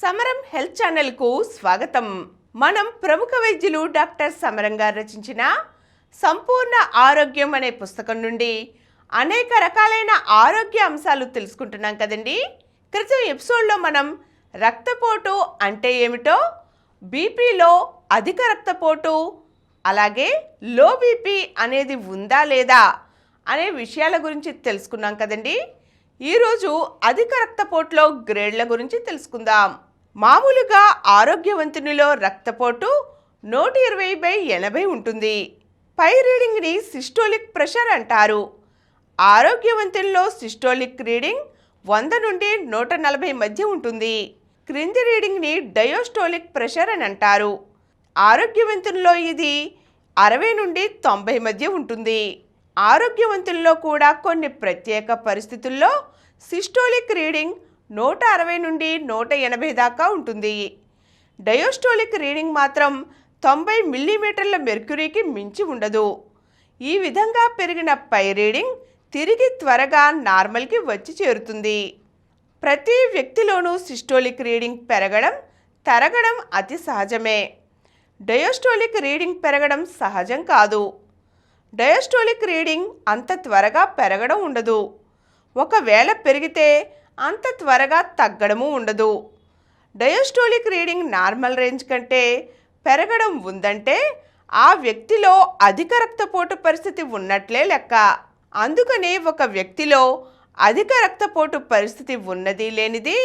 సమరం health channel కు స్వాగతం. మనం ప్రముఖ వైద్యులు డాక్టర్ సమరం గారు రచించిన సంపూర్ణ ఆరోగ్యం అనే పుస్తకం నుండి అనేక రకాలైన ఆరోగ్య అంశాలు తెలుసుకుంటున్నాం కదండి. క్రితం ఎపిసోడ్లో మనం రక్తపోటు అంటే ఏమిటో, బీపీలో అధిక రక్తపోటు అలాగే లో బీపీ అనేది ఉందా లేదా అనే విషయాల గురించి తెలుసుకున్నాం కదండి. ఈరోజు అధిక రక్తపోటులో గ్రేడ్ల గురించి తెలుసుకుందాం. మామూలుగా ఆరోగ్యవంతునిలో రక్తపోటు 120/80 ఉంటుంది. పై రీడింగ్ని సిస్టోలిక్ ప్రెషర్ అంటారు. ఆరోగ్యవంతుల్లో సిస్టోలిక్ రీడింగ్ 100 నుండి 140 మధ్య ఉంటుంది. క్రింది రీడింగ్ని డయోస్టోలిక్ ప్రెషర్ అని అంటారు. ఆరోగ్యవంతుల్లో ఇది 60 నుండి 90 మధ్య ఉంటుంది. ఆరోగ్యవంతుల్లో కూడా కొన్ని ప్రత్యేక పరిస్థితుల్లో సిస్టోలిక్ రీడింగ్ 160 నుండి 180 దాకా ఉంటుంది. డయోస్టోలిక్ రీడింగ్ మాత్రం 90 మిల్లీమీటర్ల మెర్క్యూరీకి మించి ఉండదు. ఈ విధంగా పెరిగిన పై రీడింగ్ తిరిగి త్వరగా నార్మల్కి వచ్చి చేరుతుంది. ప్రతి వ్యక్తిలోనూ సిస్టోలిక్ రీడింగ్ పెరగడం తరగడం అతి సహజమే. డయోస్టోలిక్ రీడింగ్ పెరగడం సహజం కాదు. డయోస్టోలిక్ రీడింగ్ అంత త్వరగా పెరగడం ఉండదు. ఒకవేళ పెరిగితే అంత త్వరగా తగ్గడము ఉండదు. డయోస్టోలిక్ రీడింగ్ నార్మల్ రేంజ్ కంటే పెరగడం ఉందంటే ఆ వ్యక్తిలో అధిక రక్తపోటు పరిస్థితి ఉన్నట్లే లెక్క. అందుకని ఒక వ్యక్తిలో అధిక రక్తపోటు పరిస్థితి ఉన్నది లేనిది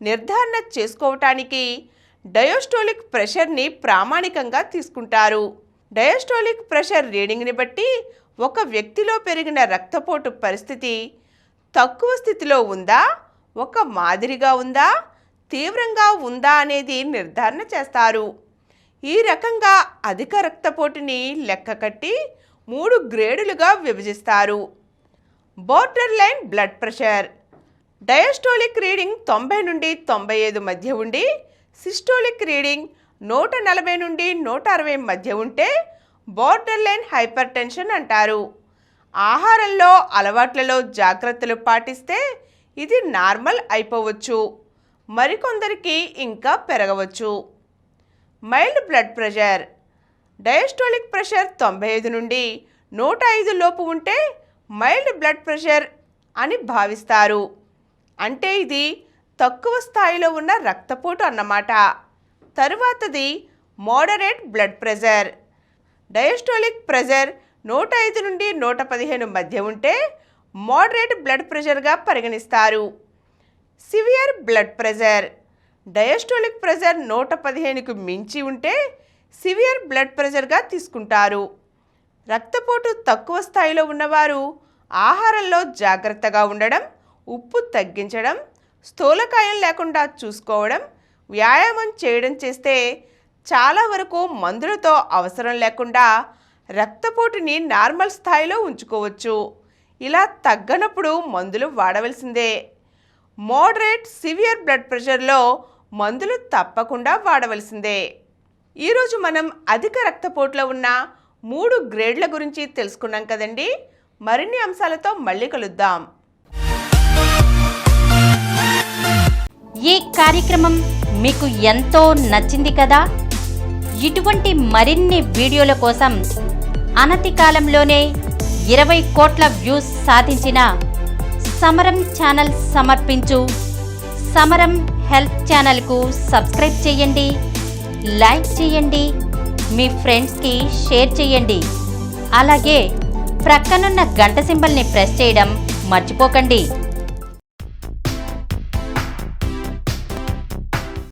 నిర్ధారణ చేసుకోవటానికి డయోస్టోలిక్ ప్రెషర్ని ప్రామాణికంగా తీసుకుంటారు. డయోస్టోలిక్ ప్రెషర్ రీడింగ్ని బట్టి ఒక వ్యక్తిలో పెరిగిన రక్తపోటు పరిస్థితి తక్కువ స్థితిలో ఉందా, ఒక మాదిరిగా ఉందా, తీవ్రంగా ఉందా అనేది నిర్ధారణ చేస్తారు. ఈ రకంగా అధిక రక్తపోటుని లెక్క కట్టి 3 గ్రేడులుగా విభజిస్తారు. Border line blood pressure. Diastolic reading 90 నుండి 95 మధ్య ఉండి సిస్టోలిక్ రీడింగ్ 140 నుండి 160 మధ్య ఉంటే బోర్డర్ లైన్ హైపర్ టెన్షన్ అంటారు. ఆహారంలో అలవాట్లలో జాగ్రత్తలు పాటిస్తే ఇది నార్మల్ అయిపోవచ్చు, మరికొందరికి ఇంకా పెరగవచ్చు. Mild blood pressure. Diastolic pressure 95 నుండి 105 లోపు ఉంటే మైల్డ్ బ్లడ్ ప్రెషర్ అని భావిస్తారు. అంటే ఇది తక్కువ స్థాయిలో ఉన్న రక్తపోటు అన్నమాట. తరువాతది moderate blood pressure. Diastolic pressure 105 నుండి 115 మధ్య ఉంటే మోడరేట్ బ్లడ్ ప్రెషర్గా పరిగణిస్తారు. Severe blood pressure. Diastolic pressure 115కు మించి ఉంటే సివియర్ బ్లడ్ ప్రెషర్గా తీసుకుంటారు. రక్తపోటు తక్కువ స్థాయిలో ఉన్నవారు ఆహారంలో జాగ్రత్తగా ఉండడం, ఉప్పు తగ్గించడం, స్థూలకాయం లేకుండా చూసుకోవడం, వ్యాయామం చేయడం చేస్తే చాలా వరకు మందులతో అవసరం లేకుండా రక్తపోటుని నార్మల్ స్థాయిలో ఉంచుకోవచ్చు. ఇలా తగ్గనప్పుడు మందులు వాడవలసిందే. మోడరేట్ సివియర్ బ్లడ్ ప్రెషర్లో మందులు తప్పకుండా వాడవలసిందే. ఈరోజు మనం అధిక రక్తపోటులో ఉన్న 3 గ్రేడ్ల గురించి తెలుసుకున్నాం కదండి. మరిన్ని అంశాలతో మళ్ళీ కలుద్దాం. ఈ కార్యక్రమం మీకు ఎంతో నచ్చింది కదా. ఇటువంటి మరిన్ని వీడియోల కోసం అనతి కాలంలోనే 20 కోట్ల వ్యూస్ సాధించిన సమరం ఛానల్ సమర్పించు సమరం హెల్త్ ఛానల్కు సబ్స్క్రైబ్ చేయండి, లైక్ చేయండి, మీ ఫ్రెండ్స్కి షేర్ చేయండి. అలాగే ప్రక్కనున్న గంట సింబల్ని ప్రెస్ చేయడం మర్చిపోకండి.